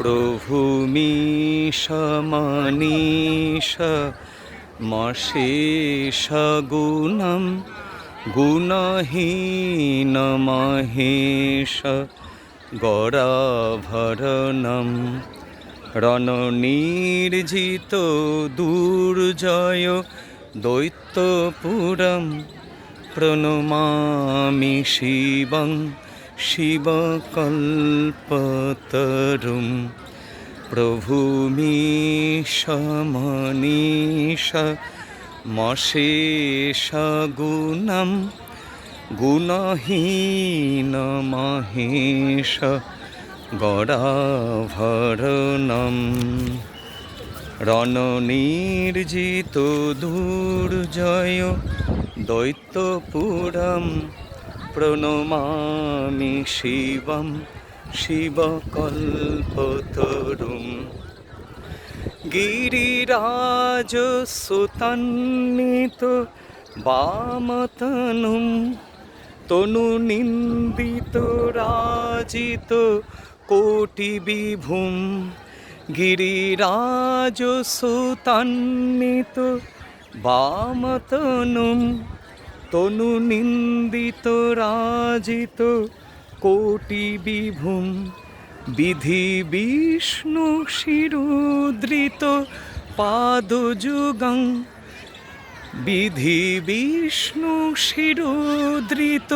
প্রভু মিশা মানিষা মশেষ গুণম গুণহীন মহেশ গরাভরণম রণনির্জিত দুর্জয় দৈত্যপুরম প্রণমামি শিবং শিবকল্পতরুম প্রভু মিশা মনীষা মশেষ গুণম গুণহীন মহেশ গরাভরণম রণনির্জিত দুর্জয় দৈত্যপুরম প্রণমামি শিবম শিবকল্পতরুম গিরিরাজ সুতান্বিত বামতনুম তনু নিন্দিত রাজিত কোটি বিভুম গিরিরাজ সুতান্বিত বামতনুম তনু নিন্দিত রাজিত কোটি বিভুম বিধি বিষ্ণু শিরুদ্রিত পাদযুগং বিধি বিষ্ণু শিরুদ্রিত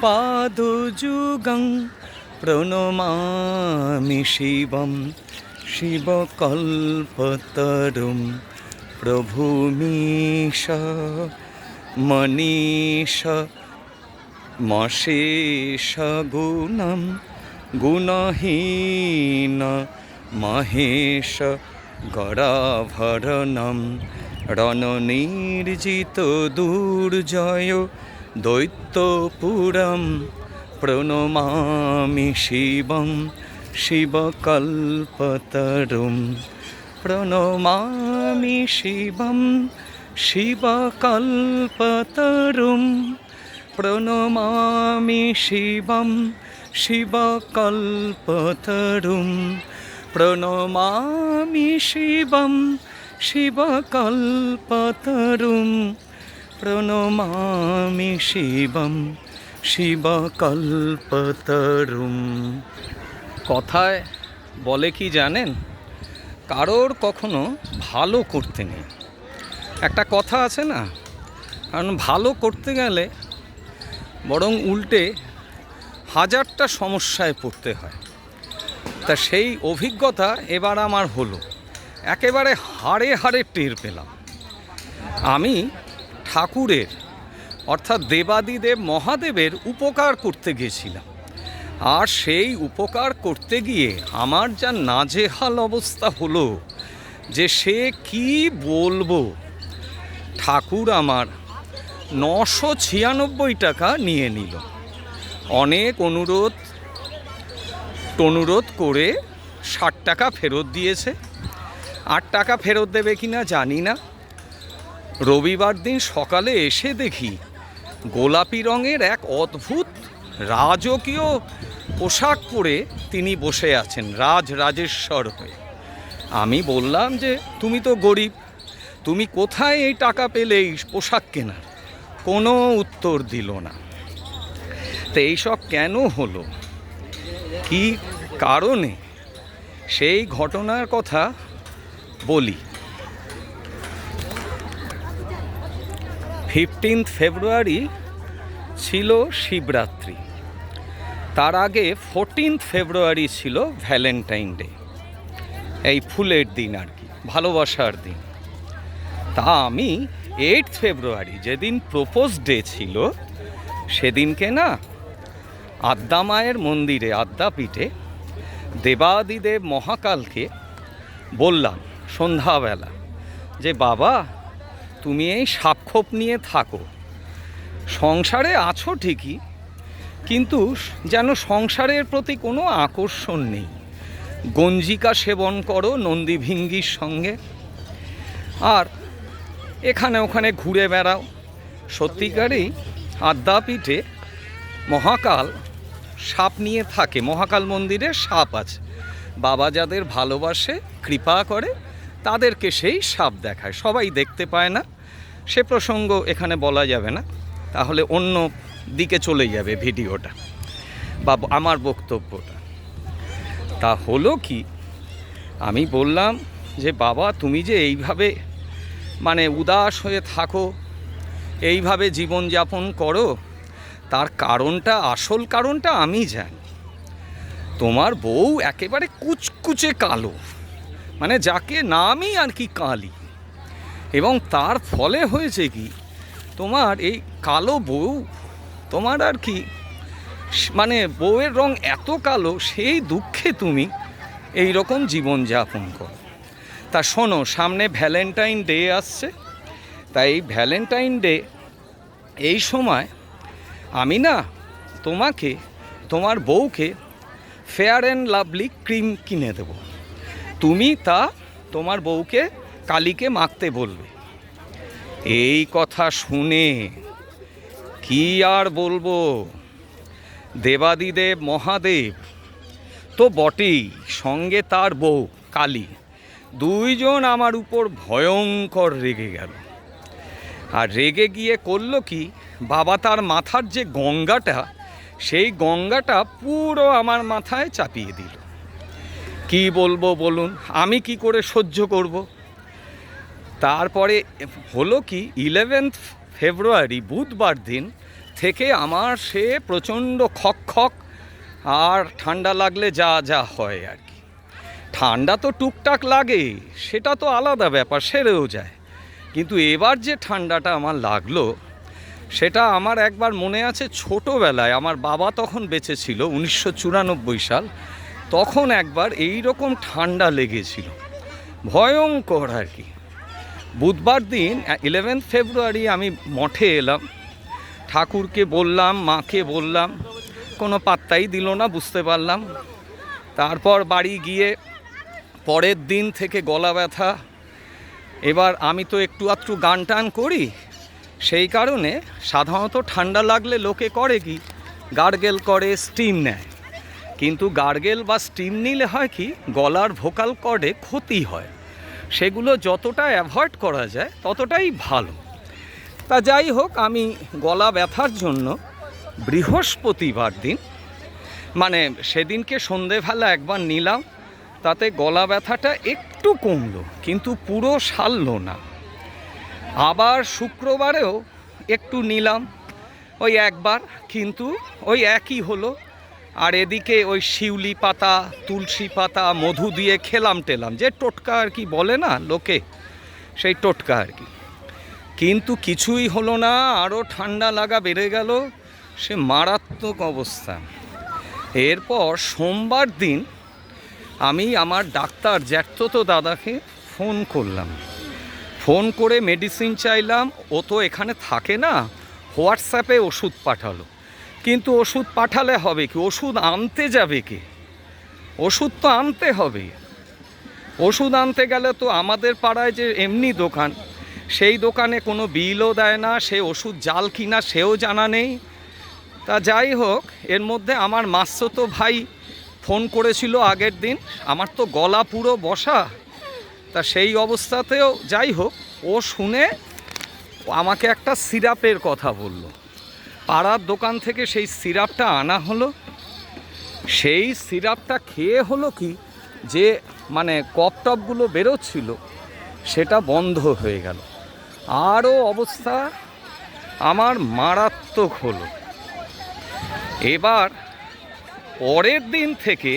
পাদযুগং প্রণমামি শিবম শিবকল্পতরুম প্রভু মিশা মনীষা মশেষ গুণম গুণহীন মহেশ গরাভরণম রণনির্জিত দুর্জয় দৈত্যপুরম প্রণমামি শিবং শিবকল্পতরুম প্রণমামি শিবং শিবকল্পতরুম প্রণমামি শিবং শিবকল্পতরুম প্রণমামি শিবং শিবকল্পতরুম প্রণমামি শিবং শিবকল্পতরুম। কথায় বলে কি জানেন, কারোর কখনো ভালো করতে নেই। একটা কথা আছে না, কারণ ভালো করতে গেলে বরং উল্টে হাজারটা সমস্যায় পড়তে হয়। তা সেই অভিজ্ঞতা এবার আমার হলো, একেবারে হাড়ে হাড়ে টের পেলাম। আমি ঠাকুরের অর্থাৎ দেবাদিদেব মহাদেবের উপকার করতে গেছিলাম, আর সেই উপকার করতে গিয়ে আমার যা নাজেহাল অবস্থা হলো যে সে কি বলবো। ঠাকুর আমার 996 টাকা নিয়ে নিল। অনেক অনুরোধ করে 60 টাকা ফেরত দিয়েছে। 8 টাকা ফেরত দেবে কিনা জানি না। রবিবার দিন সকালে এসে দেখি গোলাপি রঙের এক অদ্ভুত রাজকীয় পোশাক পরে তিনি বসে আছেন রাজেশ্বর হয়ে। আমি বললাম যে তুমি তো গরিব, তুমি কোথায় এই টাকা পেলে এই পোশাক কেনার? কোনো উত্তর দিল না। তো এইসব কেন হলো, কি কারণে, সেই ঘটনার কথা বলি। 15 ফেব্রুয়ারি ছিল শিবরাত্রি, তার আগে 14 ফেব্রুয়ারি ছিল ভ্যালেন্টাইন ডে, এই ফুলের দিন আর কি, ভালোবাসার দিন। তা আমি 8 ফেব্রুয়ারি যেদিন প্রপোজ ডে ছিল সেদিনকে না আদ্যা মায়ের মন্দিরে আদ্যাপীঠে দেবাদিদেব মহাকালকে বললাম সন্ধ্যাবেলা যে বাবা তুমি এই সাপখোপ নিয়ে থাকো, সংসারে আছো ঠিকই কিন্তু যেন সংসারের প্রতি কোনো আকর্ষণ নেই। গঞ্জিকা সেবন করো নন্দীভিঙ্গির সঙ্গে, আর এখানে ওখানে ঘুরে বেড়াও। সত্যিকারেই আদ্যাপীঠে মহাকাল সাপ নিয়ে থাকে, মহাকাল মন্দিরে সাপ আছে। বাবা যাদের ভালোবাসে, কৃপা করে, তাদেরকে সেই সাপ দেখায়। সবাই দেখতে পায় না, সে প্রসঙ্গ এখানে বলা যাবে না, তাহলে অন্য দিকে চলে যাবে ভিডিওটা বা আমার বক্তব্যটা। তা হলো কি, আমি বললাম যে বাবা তুমি যে এইভাবে মানে উদাস হয়ে থাকো, এইভাবে জীবনযাপন করো, তার কারণটা, আসল কারণটা আমি জানি। তোমার বউ একেবারে কুচকুচে কালো, মানে যাকে নামই আর কি কালি, এবং তার ফলে হয়েছে কি তোমার এই কালো বউ, তোমার আর কি মানে বউয়ের রং এত কালো, সেই দুঃখে তুমি এই রকম জীবনযাপন করো। তা শোনো, সামনে ভ্যালেন্টাইন ডে আসছে, তাই এই ভ্যালেন্টাইন ডে এই সময় আমি না তোমাকে, তোমার বউকে ফেয়ার অ্যান্ড লাভলি ক্রিম কিনে দেবো। তুমি তা তোমার বউকে কালীকে মাখতে বলবে। এই কথা শুনে কি আর বলবো, দেবাদিদেব মহাদেব তো বটেই, সঙ্গে তার বউ কালী, দুইজন আমার উপর ভয়ঙ্কর রেগে গেল। আর রেগে গিয়ে করলো কি, বাবা তার মাথার যে গঙ্গাটা, সেই গঙ্গাটা পুরো আমার মাথায় চাপিয়ে দিল। কি বলবো বলুন, আমি কি করে সহ্য করব? তারপরে হলো কি, 11 ফেব্রুয়ারি বুধবার দিন থেকে আমার সে প্রচণ্ড খক আর ঠান্ডা লাগলে যা যা হয় আর কি। ঠান্ডা তো টুকটাক লাগে, সেটা তো আলাদা ব্যাপার, সেরেও যায়। কিন্তু এবার যে ঠান্ডাটা আমার লাগলো, সেটা আমার একবার মনে আছে, ছোটোবেলায় আমার বাবা তখন বেঁচে ছিল, 1994 সাল, তখন একবার এই রকম ঠান্ডা লেগেছিল, ভয়ঙ্কর আর কি। বুধবার দিন 11 ফেব্রুয়ারি আমি মঠে এলাম, ঠাকুরকে বললাম, মাকে বললাম, কোনো পাত্তাই দিল না, বুঝতে পারলাম। তারপর বাড়ি গিয়ে পরের দিন থেকে গলা ব্যথা। এবার আমি তো একটু আধটু গান টান করি, সেই কারণে সাধারণত ঠান্ডা লাগলে লোকে করে কি, গার্গেল করে, স্টিম নেয়। কিন্তু গার্গেল বা স্টিম নিলে হয় কি, গলার ভোকাল কর্ডে ক্ষতি হয়, সেগুলো যতটা অ্যাভয়েড করা যায় ততটাই ভালো। তা যাই হোক, আমি গলা ব্যথার জন্য বৃহস্পতিবার দিন, মানে সেদিনকে সন্ধেবেলা একবার নিলাম, তাতে গলা ব্যথাটা একটু কমলো, কিন্তু পুরো সারলো না। আবার শুক্রবারেও একটু নিলাম, ওই একবার, কিন্তু ওই একই হলো। আর এদিকে ওই শিউলি পাতা, তুলসী পাতা, মধু দিয়ে খেলাম টেলাম, যে টোটকা আর কি বলে না লোকে, সেই টোটকা আর কি, কিন্তু কিছুই হলো না। আরও ঠান্ডা লাগা বেড়ে গেল, সে মারাত্মক অবস্থা। এরপর সোমবার দিন আমি আমার ডাক্তার জ্যাঠতো দাদাকে ফোন করলাম, ফোন করে মেডিসিন চাইলাম। ও তো এখানে থাকে না, হোয়াটসঅ্যাপে ওষুধ পাঠালো, কিন্তু ওষুধ পাঠালে হবে কি, ওষুধ আনতে যাবে কে? ওষুধ তো আনতে হবে। ওষুধ আনতে গেলে তো আমাদের পাড়ায় যে এমনি দোকান, সেই দোকানে কোনো বিলও দেয় না, সে ওষুধ জাল কিনা সেও জানা নেই। তা যাই হোক, এর মধ্যে আমার মাসতো ভাই ফোন করেছিল আগের দিন, আমার তো গলা পুরো বসা। তা সেই অবস্থাতেও যাই হোক, ও শুনে আমাকে একটা সিরাপের কথা বলল। পাড়ার দোকান থেকে সেই সিরাপটা আনা হলো। সেই সিরাপটা খেয়ে হলো কি, যে মানে কফ টপগুলো বেরোচ্ছিল সেটা বন্ধ হয়ে গেল। আরও অবস্থা আমার মারাত্মক হলো। এবার পরের দিন থেকে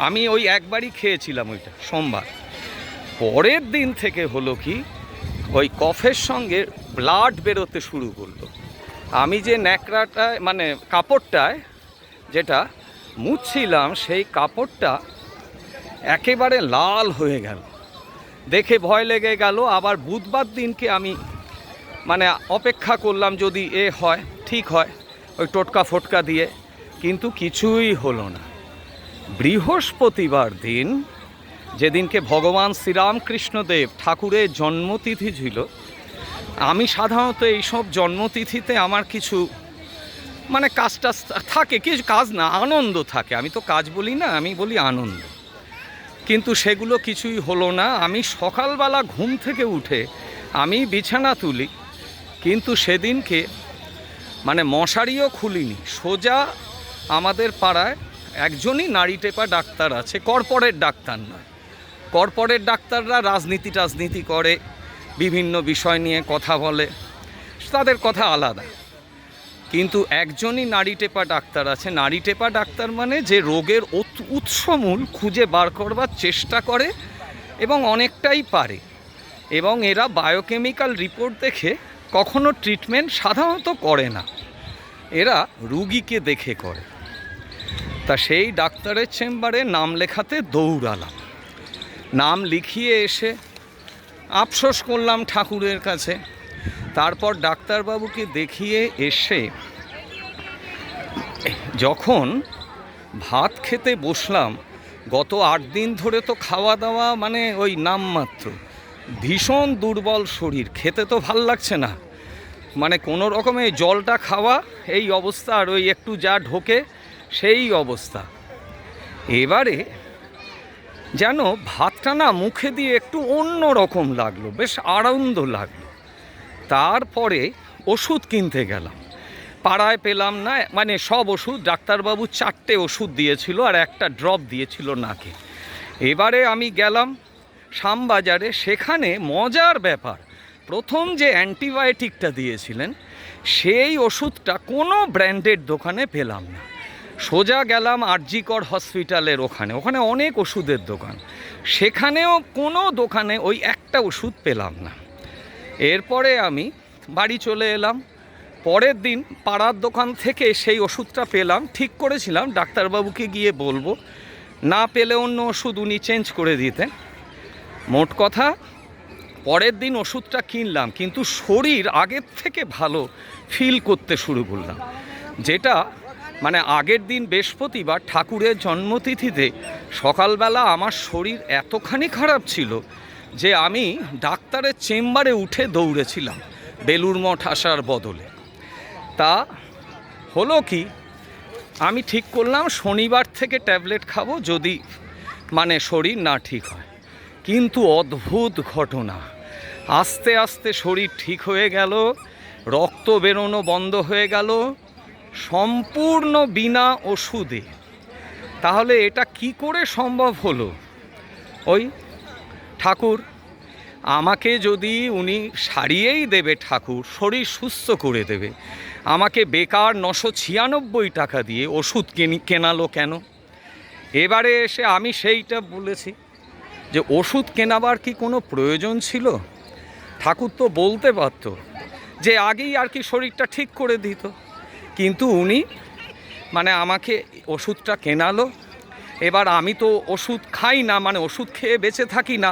আমি ওই একবারই খেয়েছিলাম, ওইটা সোমবার। পরের দিন থেকে হলো কি, ওই কফের সঙ্গে ব্লাড বেরোতে শুরু করলো। আমি যে ন্যাকড়াটায় মানে কাপড়টায় যেটা মুছছিলাম, সেই কাপড়টা একেবারে লাল হয়ে গেল, দেখে ভয় লেগে গেল। আবার বুধবার দিনকে আমি মানে অপেক্ষা করলাম যদি হয়, ঠিক হয় ওই টোটকা ফোটকা দিয়ে, কিন্তু কিছুই হলো না। বৃহস্পতিবার দিন, যেদিনকে ভগবান শ্রীরামকৃষ্ণদেব ঠাকুরের জন্মতিথি ছিল, আমি সাধারণত এইসব জন্মতিথিতে আমার কিছু মানে কাজ টাজ থাকে, কিছু কাজ না, আনন্দ থাকে। আমি তো কাজ বলি না, আমি বলি আনন্দ। কিন্তু সেগুলো কিছুই হলো না। আমি সকালবেলা ঘুম থেকে উঠে আমি বিছানা তুলি, কিন্তু সেদিনকে মানে মশারিও খুলিনি। সোজা আমাদের পাড়ায় একজনই নাড়ি টেপা ডাক্তার আছে, কর্পোরেট ডাক্তার নয়। কর্পোরেট ডাক্তাররা রাজনীতি করে, বিভিন্ন বিষয় নিয়ে কথা বলে, তাদের কথা আলাদা। কিন্তু একজনই নাড়ি টেপা ডাক্তার আছে। নাড়ি টেপা ডাক্তার মানে যে রোগের উৎসমূল খুঁজে বার করবার চেষ্টা করে এবং অনেকটাই পারে, এবং এরা বায়োকেমিক্যাল রিপোর্ট দেখে কখনো ট্রিটমেন্ট সাধারণত করে না, এরা রুগীকে দেখে করে। তা সেই ডাক্তারের চেম্বারে নাম লেখাতে দৌড়ালাম। নাম লিখিয়ে এসে আফসোস করলাম ঠাকুরের কাছে। তারপর ডাক্তারবাবুকে দেখিয়ে এসে যখন ভাত খেতে বসলাম, গত 8 দিন ধরে তো খাওয়া দাওয়া মানে ওই নামমাত্র, ভীষণ দুর্বল শরীর, খেতে তো ভাল লাগছে না, মানে কোনো রকমে জলটা খাওয়া এই অবস্থা, আর ওই একটু যা ঢোকে সেই অবস্থা। এবারে যেন ভাতটা না মুখে দিয়ে একটু অন্য রকম লাগলো, বেশ আনন্দ লাগলো। তারপরে ওষুধ কিনতে গেলাম, পাড়ায় পেলাম না, মানে সব ওষুধ ডাক্তারবাবু 4টে ওষুধ দিয়েছিল আর একটা ড্রপ দিয়েছিল নাকে। এবারে আমি গেলাম শ্যামবাজারে, সেখানে মজার ব্যাপার, প্রথম যে অ্যান্টিবায়োটিকটা দিয়েছিলেন সেই ওষুধটা কোনো ব্র্যান্ডেড দোকানে পেলাম না। সোজা গেলাম আরজি কর হসপিটালের ওখানে অনেক ওষুধের দোকান, সেখানেও কোনো দোকানে ওই একটা ওষুধ পেলাম না। এরপরে আমি বাড়ি চলে এলাম। পরের দিন পাড়ার দোকান থেকে সেই ওষুধটা পেলাম, ঠিক করেছিলাম ডাক্তারবাবুকে গিয়ে বলবো, না পেলে অন্য ওষুধ উনি চেঞ্জ করে দিতেন। মোট কথা পরের দিন ওষুধটা কিনলাম, কিন্তু শরীর আগের থেকে ভালো ফিল করতে শুরু করলাম। যেটা মানে আগের দিন বৃহস্পতিবার ঠাকুরের জন্মতিথিতে সকালবেলা আমার শরীর এতখানি খারাপ ছিল যে আমি ডাক্তারের চেম্বারে উঠে দৌড়েছিলাম বেলুর মঠ আসার বদলে। তা হলো কি, আমি ঠিক করলাম শনিবার থেকে ট্যাবলেট খাবো যদি মানে শরীর না ঠিক হয়। কিন্তু অদ্ভুত ঘটনা, আস্তে আস্তে শরীর ঠিক হয়ে গেল, রক্ত বেরোনো বন্ধ হয়ে গেল, সম্পূর্ণ বিনা ওষুধে। তাহলে এটা কি করে সম্ভব হলো? ওই ঠাকুর আমাকে যদি উনি সারিয়েই দেবে, ঠাকুর শরীর সুস্থ করে দেবে, আমাকে বেকার 996 টাকা দিয়ে ওষুধ কেনালো কেন? এবারে এসে আমি সেইটা বলেছি যে ওষুধ কেনাবার কি কোনো প্রয়োজন ছিল? ঠাকুর তো বলতে পারত যে আগেই আর কি শরীরটা ঠিক করে দিত, কিন্তু উনি মানে আমাকে ওষুধটা কেনালো। এবার আমি তো ওষুধ খাই না, মানে ওষুধ খেয়ে বেঁচে থাকি না,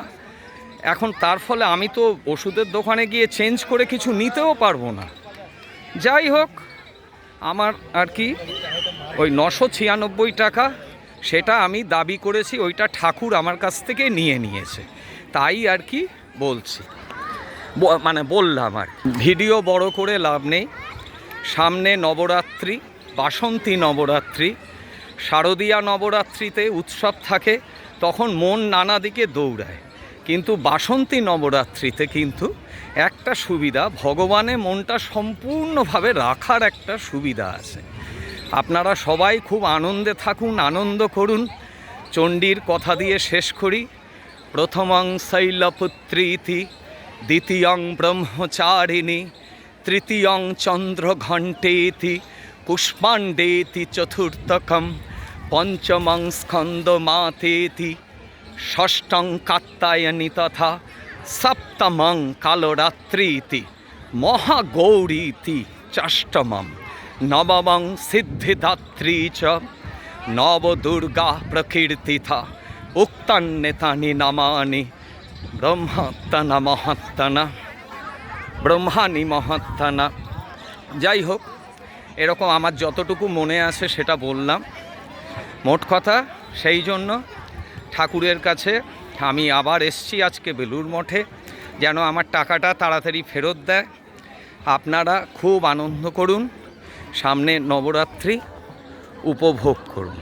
এখন তার ফলে আমি তো ওষুধের দোকানে গিয়ে চেঞ্জ করে কিছু নিতেও পারবো না। যাই হোক, আমার আর কি ওই 996 টাকা সেটা আমি দাবি করেছি, ওইটা ঠাকুর আমার কাছ থেকে নিয়েছে, তাই আর কি বলছি, মানে বললাম। আর ভিডিও বড় করে লাভ নেই। সামনে নবরাত্রি, বাসন্তী নবরাত্রি, শারদীয়া নবরাত্রিতে উৎসব থাকে, তখন মন নানা দিকে দৌড়ায়। কিন্তু বাসন্তী নবরাত্রিতে কিন্তু একটা সুবিধা, ভগবানে মনটা সম্পূর্ণভাবে রাখার একটা সুবিধা আছে। আপনারা সবাই খুব আনন্দে থাকুন, আনন্দ করুন। চণ্ডীর কথা দিয়ে শেষ করি। প্রথমং শৈলপুত্রীতি, দ্বিতীয়ং ব্রহ্মচারিণী, তৃতীয়ং চন্দ্রঘণ্টেতি, পুষ্পাণ্ডেতি চতুর্থকম, পঞ্চমং স্কন্দমাতেতি, ষষ্ঠং কাত্যায়নী তথা, সপ্তমং কালরাত্রিতি, মহাগৌরীতি ষষ্ঠমম, নবমং সিদ্ধিদাত্রী চ, নবদুর্গা প্রকীর্তিথা, উক্তান্যেতানি নামানি ব্রহ্মাত্মনা মহাত্মনা, ব্রহ্মানি মহাত্মনা। যাই হোক, এরকম আমার যতটুকু মনে আছে সেটা বললাম। মোট কথা সেই জন্য ঠাকুরের কাছে আমি আবার এসছি আজকে বেলুর মঠে, যেন আমার টাকাটা তাড়াতাড়ি ফেরত দেয়। আপনারা খুব আনন্দ করুন, সামনে নবরাত্রি উপভোগ করুন।